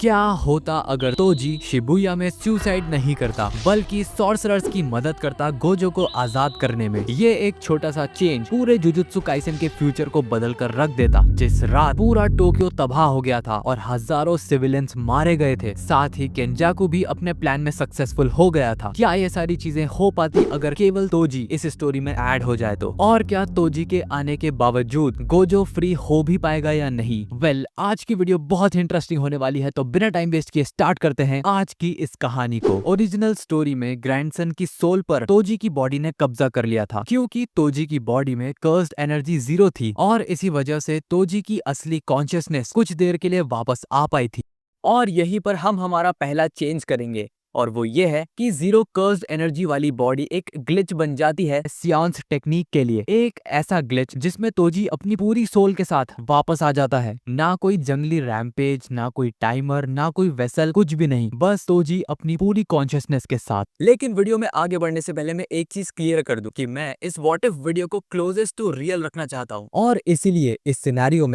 क्या होता अगर तोजी शिबुया में सुसाइड नहीं करता बल्कि सॉर्सरर्स की मदद करता गोजो को आजाद करने में। ये एक छोटा सा चेंज पूरे जुजुत्सु काइसेन के फ्यूचर को बदल कर रख देता। जिस रात पूरा टोक्यो तबाह हो गया था और हजारों सिविलियंस मारे गए थे, साथ ही केंजाकू भी अपने प्लान में सक्सेसफुल हो गया था। क्या ये सारी चीजें हो पाती अगर केवल तोजी इस स्टोरी में ऐड हो जाए तो? और क्या तोजी के आने के बावजूद गोजो फ्री हो भी पाएगा या नहीं? वेल, आज की वीडियो बहुत इंटरेस्टिंग होने वाली है, तो बिना टाइम वेस्ट किए स्टार्ट करते हैं आज की इस कहानी को। ओरिजिनल स्टोरी में ग्रैंडसन की सोल पर तोजी की बॉडी ने कब्जा कर लिया था, क्योंकि तोजी की बॉडी में कर्स्ड एनर्जी 0 थी और इसी वजह से तोजी की असली कॉन्शियसनेस कुछ देर के लिए वापस आ पाई थी। और यहीं पर हम हमारा पहला चेंज करेंगे, और वो ये है कि 0 कर्स्ड एनर्जी वाली बॉडी एक ग्लिच बन जाती है सियांस टेक्निक के लिए। एक ऐसा ग्लिच जिसमें तोजी अपनी पूरी सोल के साथ वापस आ जाता है। ना कोई जंगली रैम्पेज, ना कोई टाइमर, ना कोई वेसल, कुछ भी नहीं, बस तोजी अपनी पूरी कॉन्शियसनेस के साथ। लेकिन वीडियो में आगे बढ़ने से पहले मैं एक चीज क्लियर कर दूं कि मैं इस व्हाट इफ वीडियो को क्लोजेस्ट टू रियल रखना चाहता हूं, और इसीलिए इस सिनेरियो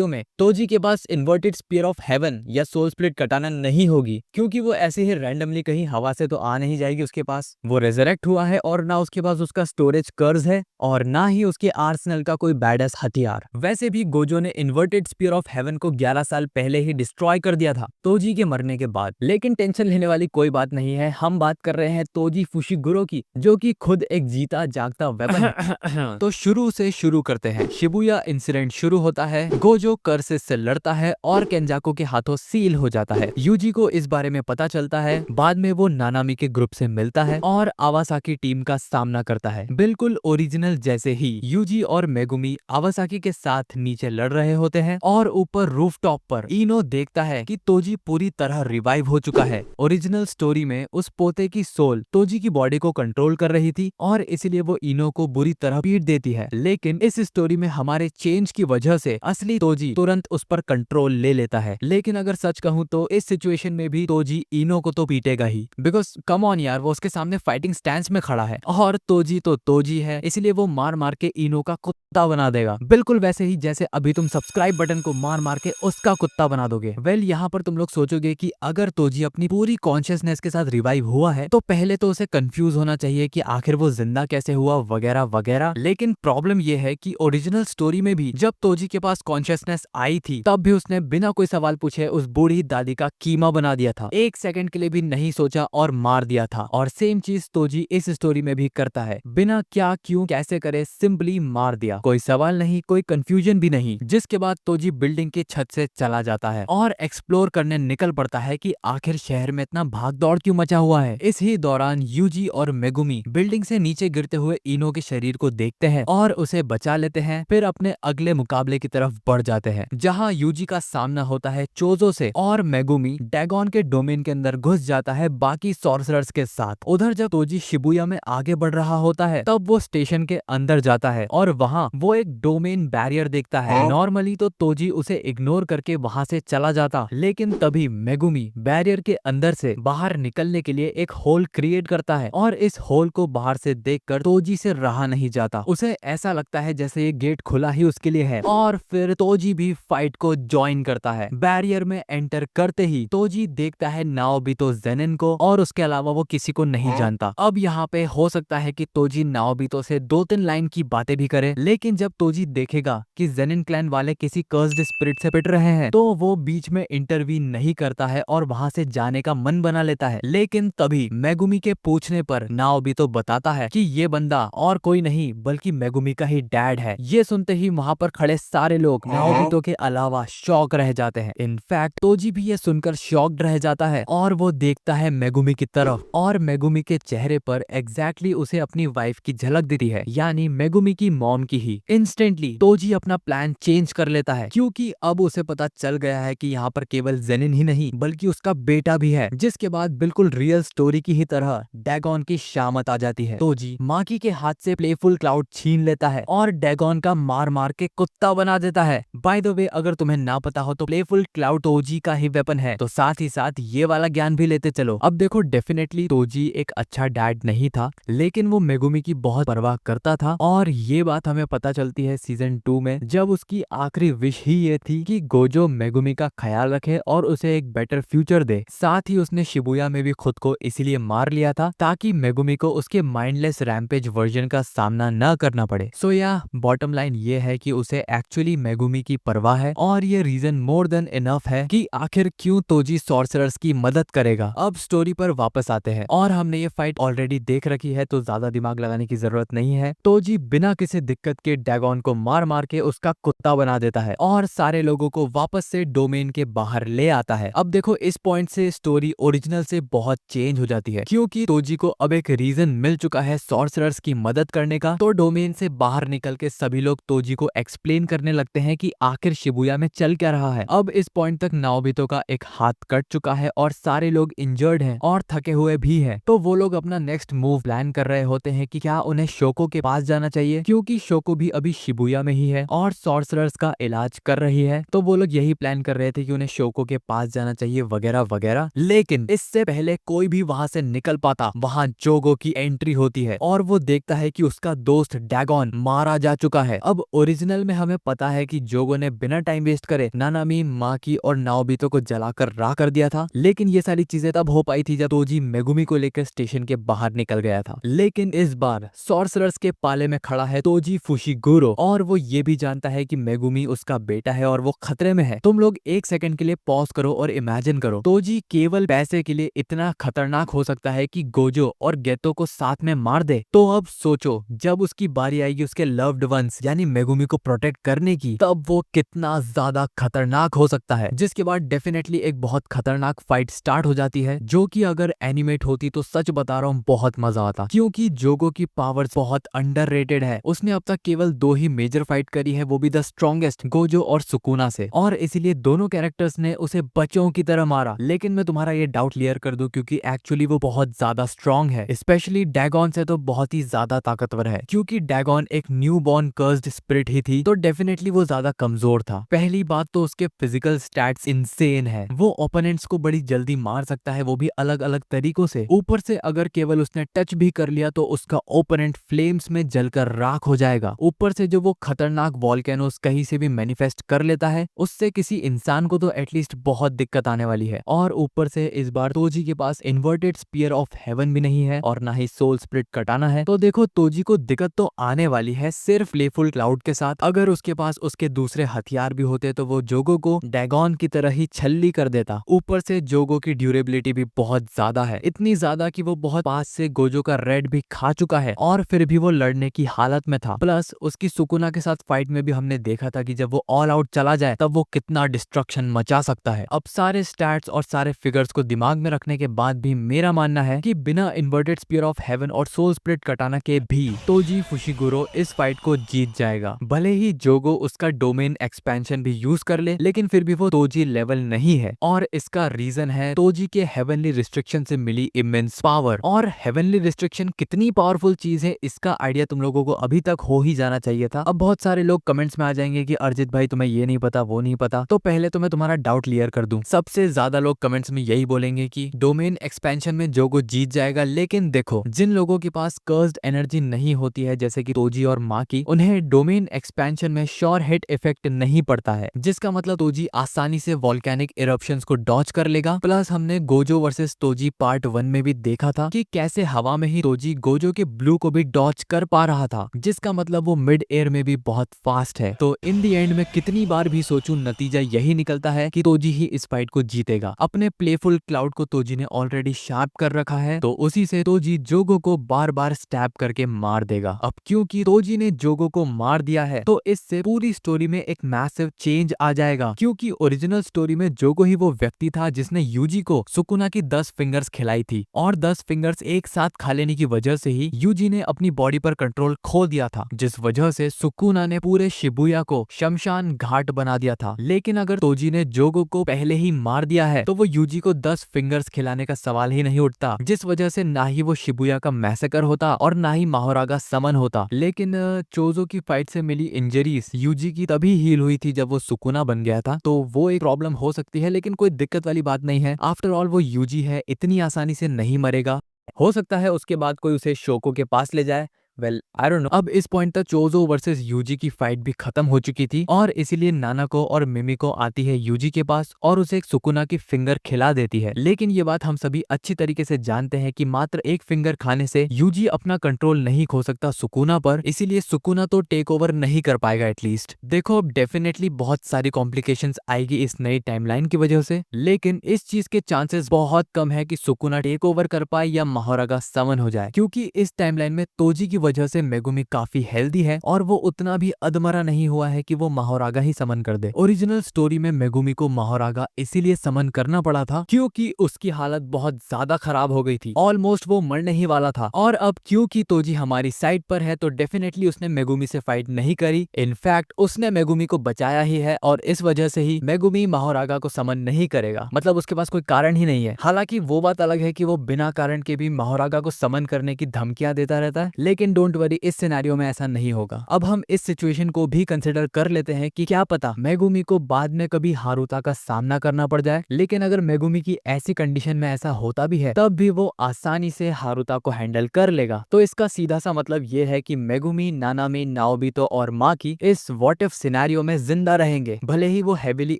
में तोजी के पास इन्वर्टेड स्पीयर ऑफ हेवन या सोल स्प्लिट कटाना नहीं होगी, क्योंकि वो ऐसे ही रैंडमली कहीं हवा से तो आ नहीं जाएगी उसके पास। वो रेजरेक्ट हुआ है और ना उसके पास उसका स्टोरेज कर्ज है और ना ही उसके आर्सेनल का कोई बैडस हथियार। वैसे भी गोजो ने इन्वर्टेड स्पीयर ऑफ हेवन को 11 साल पहले ही डिस्ट्रॉय कर दिया था तोजी के मरने के बाद। लेकिन टेंशन लेने वाली कोई बात नहीं है, हम बात कर रहे हैं तोजी फुशिगुरो की, जो कि खुद एक जीता जागता वेपन है। तो शुरू से शुरू करते हैं। शिबुया इंसिडेंट शुरू होता है, गोजो कर्सेस से लड़ता है और केंजाको के हाथों सील हो जाता है। यूजी को इस बारे में पता चलता है। बाद में वो नानामी के ग्रुप से मिलता है और आवासाकी टीम का सामना करता है। बिल्कुल ओरिजिनल जैसे ही यूजी और मेगुमी आवासाकी के साथ नीचे लड़ रहे होते हैं और ऊपर रूफटॉप पर इनो देखता है कि तोजी पूरी तरह रिवाइव हो चुका है। ओरिजिनल स्टोरी में उस पोते की सोल तोजी की बॉडी को कंट्रोल कर रही थी और इसलिए वो इनो को बुरी तरह पीट देती है। लेकिन इस स्टोरी में हमारे चेंज की वजह से असली तोजी तुरंत उस पर कंट्रोल ले लेता है। लेकिन अगर सच कहूं तो इस सिचुएशन में भी तोजी इनो को तो पीटेगा ही, बिकॉज कम ऑन यार, वो उसके सामने फाइटिंग स्टैंस में खड़ा है और तोजी तो तोजी है, इसलिए वो मार मार के इनो का कुत्ता बना देगा। बिल्कुल वैसे ही जैसे अभी तुम सब्सक्राइब बटन को मार मार के उसका कुत्ता बना दोगे। वेल, यहाँ पर तुम लोग सोचोगे कि अगर तोजी अपनी पूरी कॉन्शियसनेस के साथ रिवाइव हुआ है तो पहले तो उसे कंफ्यूज होना चाहिए कि आखिर वो जिंदा कैसे हुआ वगैरह वगैरह। लेकिन प्रॉब्लम ये है कि ओरिजिनल स्टोरी में भी जब तोजी के पास कॉन्शियसनेस आई थी तब भी उसने बिना कोई सवाल पूछे उस बूढ़ी दादी का कीमा बना दिया था। एक सेकंड के लिए भी नहीं सोचा और मार दिया था। और सेम चीज तोजी इस स्टोरी में भी करता है, बिना क्या क्यों कैसे करे सिंपली मार दिया। कोई सवाल नहीं, कोई कंफ्यूजन भी नहीं। जिसके बाद तोजी बिल्डिंग की छत से चला जाता है और एक्सप्लोर करने निकल पड़ता है कि आखिर शहर में इतना भाग दौड़ क्यों मचा हुआ है। इसी दौरान यूजी और मेगुमी बिल्डिंग से नीचे गिरते हुए इनो के शरीर को देखते हैं और उसे बचा लेते हैं। फिर अपने अगले मुकाबले की तरफ बढ़ जाते हैं, जहां यूजी का सामना होता है चोजो से और मेगुमी डैगोन के डोमेन के अंदर घुस जाता है बाकी सॉर्सरर्स के साथ। उधर जब तोजी शिबुया में आगे बढ़ रहा होता है तब वो स्टेशन के अंदर जाता है और वहां वो एक डोमेन बैरियर देखता है। नॉर्मली तो तोजी उसे इग्नोर करके वहां से चला जाता, लेकिन तभी मेगुमी बैरियर के अंदर से बाहर निकलने के लिए एक होल क्रिएट करता है और इस होल को बाहर से देखकर तोजी से रहा नहीं जाता। उसे ऐसा लगता है जैसे ये गेट खुला ही उसके लिए है और फिर तोजी भी फाइट को ज्वाइन करता है। बैरियर में एंटर करते ही तोजी देखता है नाओबितो ज़ेनिन को और उसके अलावा वो किसी को नहीं जानता। अब यहाँ पे हो सकता है कि तोजी नाओबितो से 2-3 लाइन की बातें भी करे, लेकिन जब तोजी देखेगा कि ज़ेनिन क्लैन वाले किसी कर्स्ड स्पिरिट से पिट रहे हैं तो वो बीच में इंटरवीन नहीं करता है और वहां से जाने का मन बना लेता है। लेकिन तभी मेगुमी के पूछने पर नाओबितो बताता है कि ये बंदा और कोई नहीं बल्कि मेगुमी का ही डैड है। ये सुनते ही वहां पर खड़े सारे लोग नाओबितो के अलावा शॉक रह जाते हैं। इनफैक्ट तोजी भी ये सुनकर शॉक्ड रह जाता है और वो देखता है मेगुमी की तरफ और मेगुमी के चेहरे पर एग्जैक्टली उसे अपनी वाइफ की झलक दिखती है, यानी मेगुमी की मॉम की ही। इंस्टेंटली तोजी अपना प्लान चेंज कर लेता है, क्योंकि अब उसे पता चल गया है कि यहाँ पर केवल ज़ेनिन ही नहीं बल्कि उसका बेटा भी है। जिसके बाद बिल्कुल रियल स्टोरी की ही तरह डैगोन की शामत आ जाती है। तोजी माकी के हाथ से प्लेफुल क्लाउड छीन लेता है और डैगोन का मार मार के कुत्ता बना देता है। बाय द वे, अगर तुम्हें ना पता हो तो प्लेफुल क्लाउड तोजी का ही वेपन है, तो साथ ही साथ ये वाला ज्ञान भी लेते चलो। अब देखो डेफिनेटली तोजी एक अच्छा डैड नहीं था, लेकिन वो मेगुमी की बहुत परवाह करता था और ये बात हमें पता चलती है सीजन 2 में, जब उसकी आखिरी विश ही ये थी कि गोजो मेगुमी का ख्याल रखे और उसे एक बेटर फ्यूचर दे। साथ ही उसने शिबुया में भी खुद को इसीलिए मार लिया था ताकि मेगुमी को उसके माइंडलेस रैम्पेज वर्जन का सामना न करना पड़े। सो या बॉटम लाइन ये है कि उसे एक्चुअली मेगुमी की परवाह है और ये रीजन मोर देन इनफ है कि आखिर क्यों तोजी सॉर्सरर्स की मदद करेगा। अब स्टोरी पर वापस आते हैं और हमने ये फाइट ऑलरेडी देख रखी है तो ज्यादा दिमाग लगाने की जरूरत नहीं है। तोजी बिना किसी दिक्कत के डैगन को मार मार के उसका कुत्ता बना देता है और सारे लोगों को वापस से डोमेन के बाहर ले आता है। अब देखो इस पॉइंट से स्टोरी ओरिजिनल से बहुत चेंज हो जाती है क्योंकि तोजी को अब एक रीजन मिल चुका है सॉर्सरर्स की मदद करने का। तो डोमेन से बाहर निकल के सभी लोग तोजी को एक्सप्लेन करने लगते हैं कि आखिर शिबुया में चल क्या रहा है। अब इस पॉइंट तक नाओबितो का एक हाथ कट चुका है और सारे लोग इंजर्ड हैं और थके हुए भी हैं। तो वो लोग अपना नेक्स्ट मूव प्लान कर रहे होते हैं कि क्या उन्हें शोको के पास जाना चाहिए क्योंकि शोको भी अभी शिबुया में ही है और सॉर्सरर्स का इलाज कर रही है। तो वो लोग यही प्लान कर रहे थे कि उन्हें शोको के पास जाना चाहिए वगैरह वगैरह। लेकिन इससे पहले कोई भी वहां से निकल पाता, वहां जोगो की एंट्री होती है और वो देखता है कि उसका दोस्त डैगन मारा जा चुका है। अब ओरिजिनल में हमें पता है कि जोगो ने बिना टाइम वेस्ट करे नानामी, माकी और नाओबितो को जलाकर राख कर दिया था, लेकिन ये सारी चीजें तब हो पाई थी जब तोजी मेगुमी को लेकर स्टेशन के बाहर निकल गया था। लेकिन इस बार सॉर्सरर्स के पाले में खड़ा है तोजी फुशिगुरो और वो ये भी जानता है कि मेगुमी उसका बेटा है और वो खतरे में है। तुम लोग एक सेकंड के लिए पॉज करो और इमेजिन करो, तोजी केवल पैसे के लिए इतना खतरनाक हो सकता है कि गोजो और गेतो को साथ में मार दे। तो अब सोचो जब उसकी बारी आएगी उसके लव्ड वंस यानी मेगुमी को प्रोटेक्ट करने की, तब वो कितना ज्यादा खतरनाक हो सकता है। जिसके बाद डेफिनेटली एक बहुत खतरनाक फाइट स्टार्ट हो जाती है जो कि अगर एनिमेट होती तो सच बता रहा हूँ बहुत मजा आता, क्योंकि जोगो की पावर्स बहुत अंडररेटेड है। उसने अब तक केवल 2 ही मेजर फाइट करी है, वो भी द स्ट्रॉन्गेस्ट गोजो और सुकुना से, और इसीलिए दोनों कैरेक्टर्स ने उसे बच्चों की तरह मारा। लेकिन मैं तुम्हारा ये डाउट क्लियर कर दूं क्योंकि एक्चुअली वो बहुत ज्यादा स्ट्रॉन्ग है, स्पेशली डैगन से तो बहुत ही ज्यादा ताकतवर है क्योंकि डैगन एक न्यू बॉर्न कर्स्ड स्पिरिट ही थी, तो डेफिनेटली वो ज्यादा कमजोर था। पहली बात तो उसके फिजिकल स्टैट्स इंसेन है, वो ओपोनेंट्स को बड़ी जल्दी मार सकता है, वो भी अलग अलग तरीकों से। ऊपर से अगर केवल उसने टच भी कर लिया तो उसका ओपोनेंट फ्लेम्स में जलकर राख हो जाएगा। ऊपर से जो वो खतरनाक वॉल्केनोस कहीं से भी मैनिफेस्ट कर लेता है, उससे किसी इंसान को तो एटलीस्ट बहुत दिक्कत आने वाली है। और ऊपर से इस बार तोजी के पास इन्वर्टेड स्पीयर ऑफ हेवन भी नहीं है और ना ही सोल स्प्लिट कटाना है। तो देखो तोजी को दिक्कत तो आने वाली है सिर्फ प्लेफुल क्लाउड के साथ। अगर उसके पास उसके दूसरे हथियार भी होते तो वो जोगो को डैगन की तरह ही छल्ली कर देता। ऊपर से जोगो की ड्यूरेबिलिटी भी बहुत ज्यादा है, इतनी ज्यादा कि वो बहुत पास से गोजो का रेड भी खा चुका है और फिर भी वो लड़ने की हालत में था। प्लस उसकी सुकुना के साथ फाइट में भी हमने देखा था कि जब वो ऑल आउट चला जाए तब वो कितना डिस्ट्रक्शन मचा सकता है। अब सारे स्टैट्स और सारे फिगर्स को दिमाग में रखने के बाद भी मेरा मानना है कि बिना इन्वर्टेड स्पीयर ऑफ हेवन और सोल स्प्लिट कटाना के भी तोजी फुशिगुरो इस फाइट को जीत जाएगा। भले ही जोगो उसका डोमेन एक्सपेंशन भी यूज कर ले, लेकिन फिर भी वो तोजी लेवल नहीं है और इसका रीजन है तोजी के हेवनली रिस्ट्रिक्शन से मिली इमेंस पावर। और हेवनली रिस्ट्रिक्शन कितनी पावरफुल चीज है इसका आइडिया तुम लोगों को अभी तक हो ही जाना चाहिए था। अब बहुत सारे लोग कमेंट्स में आ जाएंगे कि अर्जित भाई तुम्हें ये नहीं पता वो नहीं पता, तो पहले तो मैं तुम्हारा डाउट क्लियर कर दूं। सबसे ज्यादा लोग कमेंट्स में यही बोलेंगे कि डोमेन एक्सपेंशन में जोगो जीत जाएगा, लेकिन देखो जिन लोगों के पास कर्स्ड एनर्जी नहीं होती है जैसे कि तोजी और माकी, उन्हें डोमेन एक्सपेंशन में श्योर हिट इफेक्ट नहीं पड़ता है, जिसका मतलब तोजी आसानी से वॉल्केनिक इरप्शंस को डॉच कर लेगा। प्लस हमने गोजो वर्सेस तोजी पार्ट 1 में भी देखा था कि कैसे हवा में ही तोजी गोजो के ब्लू को भी डॉच कर पा रहा था, जिसका मतलब वो मिड एयर में भी बहुत फास्ट है। तो इन दी एंड में कितनी बार भी सोचूं नतीजा यही निकलता है कि तोजी ही इस फाइट को जीतेगा। अपने प्लेफुल क्लाउड को तोजी ने ऑलरेडी शार्प कर रखा है, तो उसी से तोजी जोगो को बार बार स्टैब करके मार देगा। अब क्योंकि तोजी ने जोगो को मार दिया है तो इससे पूरी स्टोरी में एक मैसिव चेंज आ जाएगा, क्योंकि ओरिजिनल स्टोरी में जोगो ही वो व्यक्ति था जिसने यूजी को सुकुना की 10 फिंगर्स खिलाई थी और 10 फिंगर्स एक साथ खा लेने की वजह से ही यूजी ने अपनी बॉडी पर कंट्रोल खो दिया था, जिस वजह से सुकुना ने पूरे शिबुया को शमशान घाट बना दिया था। लेकिन अगर तोजी ने जोगो को पहले ही मार दिया है तो वो यूजी को 10 फिंगर्स खिलाने का सवाल ही नहीं उठता, जिस वजह से ना ही वो शिबुया का मैसेकर होता और ना ही माहोरागा समन होता। लेकिन चोजो की फाइट से मिली इंजरीज यूजी की तभी हील हुई थी जब वो सुकुना बन गया था, तो वो एक प्रॉब्लम हो सकती है, लेकिन कोई दिक्कत वाली बात बात नहीं है। आफ्टर ऑल वो यूजी है, इतनी आसानी से नहीं मरेगा। हो सकता है उसके बाद कोई उसे शोको के पास ले जाए। Well I don't know. अब इस पॉइंट तक चोजो वर्सेस यूजी की फाइट भी खत्म हो चुकी थी और इसीलिए नानाको और मिमिको आती है यूजी के पास और उसे एक सुकुना की फिंगर खिला देती है। लेकिन ये बात हम सभी अच्छी तरीके से जानते हैं कि मात्र एक फिंगर खाने से यूजी अपना कंट्रोल नहीं खो सकता सुकुना पर, इसीलिए सुकुना तो टेक ओवर नहीं कर पाएगा एटलीस्ट। देखो अब डेफिनेटली बहुत सारी कॉम्प्लिकेशंस आएगी इस नई टाइमलाइन की वजह से, लेकिन इस चीज के चांसेस बहुत कम है कि सुकुना टेक ओवर कर पाए या माहोरागा समन हो जाए, क्योंकि इस टाइमलाइन में तोजी की वजह से मेगुमी काफी हेल्दी है और वो उतना भी अधमरा नहीं हुआ है कि वो माहोरागा ही समन कर दे। ओरिजिनल स्टोरी में मेगुमी को माहोरागा इसीलिए समन करना पड़ा था क्योंकि उसकी हालत बहुत ज्यादा खराब हो गई थी, ऑलमोस्ट वो मरने ही वाला था। और अब क्योंकि तोजी हमारी साइड पर है तो डेफिनेटली उसने मेगुमी से फाइट नहीं करी, इनफैक्ट उसने मेगुमी को बचाया ही है और इस वजह से ही मेगुमी माहोरागा को समन नहीं करेगा, मतलब उसके पास कोई कारण ही नहीं है। हालांकि वो बात अलग है कि वो बिना कारण के भी माहोरागा को समन करने की धमकियां देता रहता है, लेकिन डोंट वरी इस सिनेरियो में ऐसा नहीं होगा। अब हम इस सिचुएशन को भी कंसिडर कर लेते हैं कि क्या पता मेगुमी को बाद में कभी हारुता का सामना करना पड़ जाए, लेकिन अगर मेगुमी की ऐसी कंडीशन में ऐसा होता भी है तब भी वो आसानी से हारुता को हैंडल कर लेगा। तो इसका सीधा सा मतलब ये है कि मेगुमी, नानामी, नाओबितो और माकी इस व्हाट इफ सिनेरियो में जिंदा रहेंगे। भले ही वो हेविली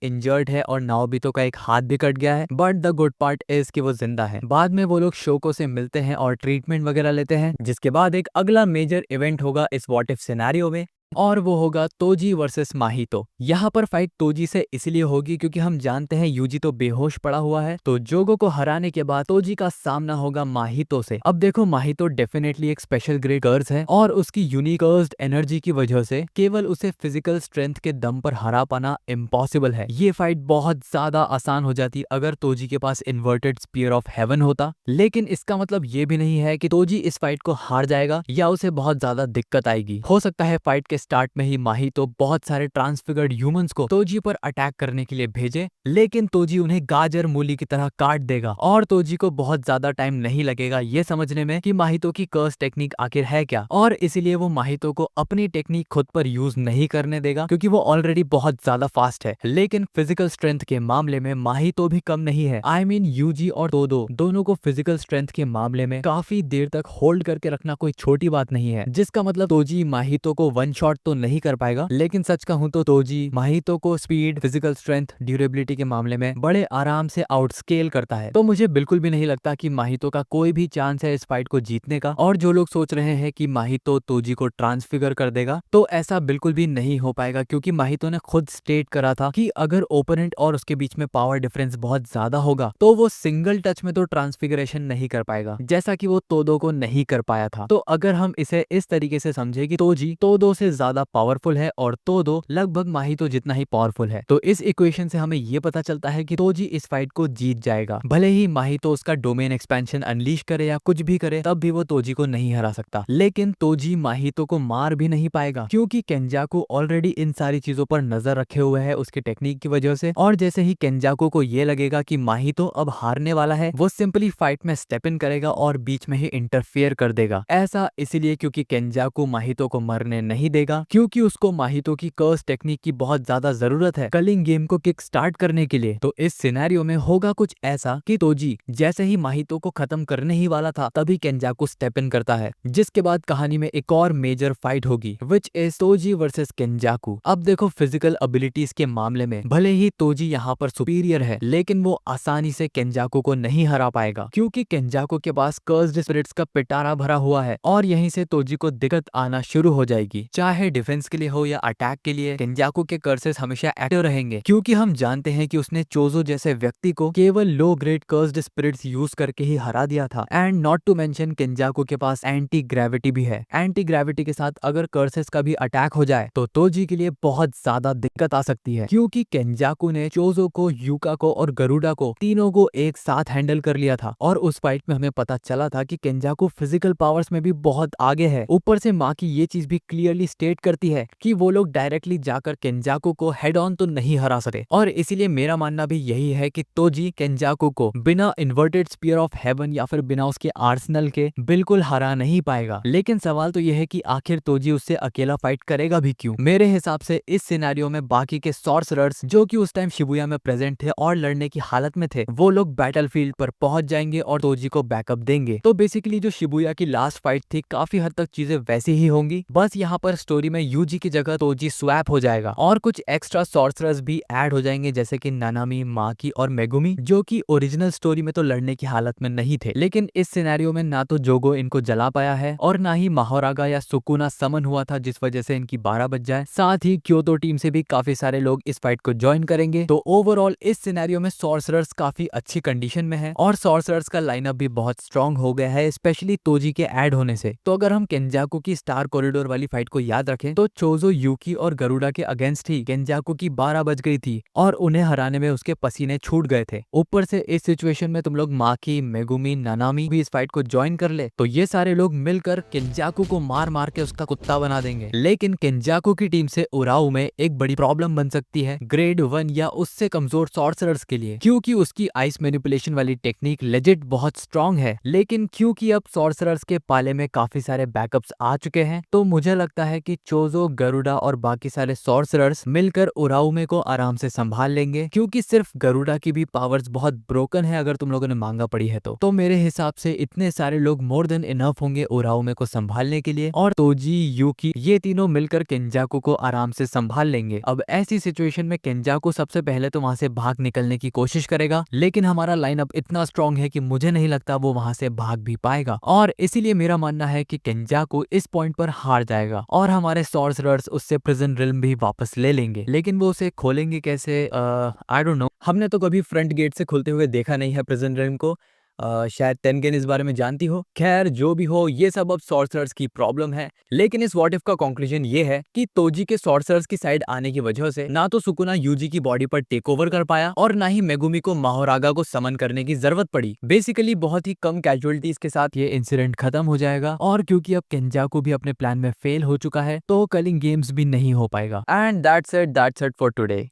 इंजर्ड है और नाओबितो का एक हाथ भी कट गया है, but the good part is कि वो जिंदा है। बाद में वो लोग शोको से मिलते हैं और ट्रीटमेंट वगैरह लेते हैं, जिसके बाद एक अगला मेजर इवेंट होगा इस व्हाट इफ सिनेरियो में और वो होगा तोजी वर्सेस माहितो। यहाँ पर फाइट तोजी से इसलिए होगी क्योंकि हम जानते हैं यूजी तो बेहोश पड़ा हुआ है, तो जोगो को हराने के बाद तोजी का सामना होगा माहितो से। अब देखो माहितो डेफिनेटली एक स्पेशल ग्रेड कर्स है और उसकी यूनिक कर्स्ड एनर्जी की वजह से केवल उसे फिजिकल स्ट्रेंथ के दम पर हरा पाना इम्पॉसिबल है। ये फाइट बहुत ज्यादा आसान हो जाती अगर तोजी के पास इन्वर्टेड स्पीयर ऑफ हेवन होता, लेकिन इसका मतलब ये भी नहीं है कि तोजी इस फाइट को हार जाएगा या उसे बहुत ज्यादा दिक्कत आएगी। हो सकता है फाइट के स्टार्ट में ही माहितो बहुत सारे ट्रांसफिगर्ड ह्यूमंस को तोजी पर अटैक करने के लिए भेजे, लेकिन तोजी उन्हें गाजर मूली की तरह काट देगा और तोजी को बहुत ज्यादा टाइम नहीं लगेगा ये समझने में कि माहितो की कर्स टेक्निक आखिर है क्या, और इसीलिए वो माहितो को अपनी टेक्निक खुद पर यूज नहीं करने देगा क्योंकि वो ऑलरेडी बहुत ज्यादा फास्ट है। लेकिन फिजिकल स्ट्रेंथ के मामले में माहितो भी कम नहीं है। आई मीन यूजी और तोदो दोनों को फिजिकल स्ट्रेंथ के मामले में काफी देर तक होल्ड करके रखना कोई छोटी बात नहीं है, जिसका मतलब तोजी माहितो को वन शॉट तो नहीं कर पाएगा, लेकिन सच कहूं तो तोजी माहितो को स्पीड, फिजिकल स्ट्रेंथ, ड्यूरेबिलिटी के मामले में बड़े आराम से आउटस्केल करता है। तो मुझे बिल्कुल भी नहीं लगता कि माहितो का कोई भी चांस है इस फाइट को जीतने का। और जो लोग सोच रहे हैं कि माहितो तोजी को ट्रांसफिगर कर देगा, तो ऐसा बिल्कुल भी नहीं हो पाएगा क्योंकि माहितो ने खुद स्टेट करा था कि अगर ओपोनेंट और उसके बीच में पावर डिफरेंस बहुत ज्यादा होगा तो वो सिंगल टच में तो ट्रांसफिगरेशन नहीं कर पाएगा, जैसा कि वो तोदो को नहीं कर पाया था। तो अगर हम इसे इस तरीके से समझे कि तोजी तोदो से ज्यादा पावरफुल है और तोदो लगभग माहितो जितना ही पावरफुल है, तो इस इक्वेशन से हमें ये पता चलता है कि तोजी इस फाइट को जीत जाएगा। भले ही माहितो उसका डोमेन एक्सपेंशन अनलीश करे या कुछ भी करे, तब भी वो तोजी को नहीं हरा सकता। लेकिन तोजी माहितो को मार भी नहीं पाएगा क्योंकि केंजाकू ऑलरेडी इन सारी चीजों पर नजर रखे हुए है उसके टेक्निक की वजह से, और जैसे ही केंजाकू को ये लगेगा कि माहितो अब हारने वाला है, वो सिंपली फाइट में स्टेप इन करेगा और बीच में ही इंटरफेयर कर देगा। ऐसा इसलिए क्योंकि केंजाकू माहितो को मरने नहीं देगा, क्योंकि उसको माहितो की कर्स टेक्निक की बहुत ज्यादा जरूरत है कलिंग गेम को किक स्टार्ट करने के लिए। तो इस सिनेरियो में होगा कुछ ऐसा कि तोजी जैसे ही माहितो को खत्म करने ही वाला था तभी केंजाकू स्टेप इन करता है, जिसके बाद कहानी में एक और मेजर फाइट होगी विच इज तोजी वर्सेस केंजाकू। अब देखो फिजिकल एबिलिटीज के मामले में भले ही तोजी यहाँ पर सुपीरियर है, लेकिन वो आसानी से केंजाकू को नहीं हरा पाएगा क्योंकि केंजाकू के पास कर्स्ड स्पिरिट्स का पिटारा भरा हुआ है और यहीं से तोजी को दिक्कत आना शुरू हो जाएगी। चाहे डिफेंस के लिए हो या अटैक के लिए, केंजाकू के कर्सेस हमेशा एक्टिव रहेंगे क्योंकि हम जानते हैं कि उसने चोजो जैसे व्यक्ति को केवल low grade cursed spirits use करके ही हरा दिया था। And not to mention Kenjaku के पास एंटी ग्रेविटी भी है। एंटी ग्रेविटी के साथ अगर कर्सेस का भी अटैक हो जाए तो तोजी के लिए बहुत ज्यादा दिक्कत आ सकती है क्योंकि केंजाकू ने चोजो को, यूका को और गरुडा को तीनों को एक साथ हैंडल कर लिया था और उस फाइट में हमें पता चला था कि केंजाकू फिजिकल पावर्स में भी बहुत आगे है। ऊपर से माँ की ये चीज भी क्लियरली स्टेट करती है कि वो लोग डायरेक्टली जाकर केंजाकू को हेड ऑन तो नहीं हरा सके, और इसीलिए मेरा मानना भी यही है कि तोजी केंजाकू को बिना इन्वर्टेड स्पीयर ऑफ हेवन या फिर बिना उसके आर्सेनल के बिल्कुल हरा नहीं पाएगा। लेकिन सवाल तो यह है कि आखिर तोजी उससे अकेला फाइट करेगा भी क्यों। मेरे हिसाब से इस सिनेरियो में बाकी के सॉर्सरर्स जो कि उस टाइम शिबुया में प्रेजेंट थे और लड़ने की हालत में थे, वो लोग बैटलफील्ड पर पहुंच जाएंगे और तोजी को बैकअप देंगे। तो बेसिकली जो शिबुया की लास्ट फाइट थी, काफी हद तक चीजें वैसी ही होंगी, बस यहाँ पर स्टोरी में यूजी की जगह तोजी स्वैप हो जाएगा और कुछ एक्स्ट्रा सॉर्सरर्स भी ऐड हो जाएंगे, जैसे कि नानामी, माकी और मेगुमी, जो कि ओरिजिनल स्टोरी में तो लड़ने की हालत में नहीं थे। लेकिन इस सिनेरियो में ना तो जोगो इनको जला पाया है और ना ही माहोरागा या सुकुना समन हुआ था, जिस वजह से इनकी 12 बज जाए। साथ ही क्योतो टीम से भी काफी सारे लोग इस फाइट को ज्वाइन करेंगे। तो ओवरऑल इस सिनेरियो में सॉर्सरर्स काफी अच्छी कंडीशन में है और सॉर्सरर्स का लाइनअप भी बहुत स्ट्रांग हो गया है, स्पेशली तोजी के ऐड होने से। तो अगर हम केंजाकू की स्टार कॉरिडोर वाली फाइट को याद रखें तो चोजो, यूकी और गरुड़ा के अगेंस्ट ही केंजाकू की 12 बज गई थी और उन्हें हराने में उसके पसीने छूट गए थे। ऊपर से इस सिचुएशन में तुम लोग माकी, मेगुमी, नानामी भी इस फाइट को ज्वाइन कर ले तो ये सारे लोग मिलकर केंजाकू को मार मार के उसका कुत्ता बना देंगे। लेकिन केंजाकू की टीम से उराऊ में एक बड़ी प्रॉब्लम बन सकती है ग्रेड 1 या उससे कमजोर सॉर्सरर्स के लिए, क्योंकि उसकी आइस मैनिपुलेशन वाली टेक्निक लेजिट बहुत स्ट्रांग है। लेकिन क्योंकि अब सॉर्सरर्स के पाले में काफी सारे बैकअप्स आ चुके हैं, तो मुझे लगता है कि चोजो, गरुड़ा और बाकी सारे सॉर्सरर्स मिलकर उराउमे को आराम से संभाल लेंगे, क्योंकि सिर्फ गरुड़ा की भी पावर्स बहुत ब्रोकन है अगर तुम लोगों ने मांगा पढ़ी है तो मेरे हिसाब से इतने सारे लोग मोर देन इनफ होंगे उराउमे को संभालने के लिए, और तोजी, यूकी ये तीनों मिलकर केंजाकू को आराम से संभाल लेंगे। अब ऐसी सिचुएशन में केंजाकू सबसे पहले तो वहां से भाग निकलने की कोशिश करेगा, लेकिन हमारा लाइनअप इतना स्ट्रांग है कि मुझे नहीं लगता वो वहां से भाग भी पाएगा, और इसीलिए मेरा मानना है कि केंजाकू इस पॉइंट पर हार जाएगा और हमारे सॉर्सरर्स उससे प्रिजन रिल्म भी वापस ले लेंगे। लेकिन वो उसे खोलेंगे कैसे, आई डोंट नो। हमने तो कभी फ्रंट गेट से खुलते हुए देखा नहीं है प्रिजन रिल्म को। शायद टेनगेन इस बारे में जानती हो। खैर जो भी हो, ये सब अब सॉर्सरर्स की प्रॉब्लम है। लेकिन इस व्हाट इफ का कंक्लूजन ये है कि तोजी के सॉर्सरर्स की साइड आने की वजह से ना तो सुकुना यूजी की बॉडी पर टेक ओवर कर पाया और ना ही मेगुमी को माहोरागा को समन करने की जरूरत पड़ी। बेसिकली बहुत ही कम कैजुअलिटीज के साथ ये इंसिडेंट खत्म हो जाएगा, और क्योंकि अब केंजाकू भी अपने प्लान में फेल हो चुका है तो कलिंग गेम्स भी नहीं हो पाएगा। And that's it for today.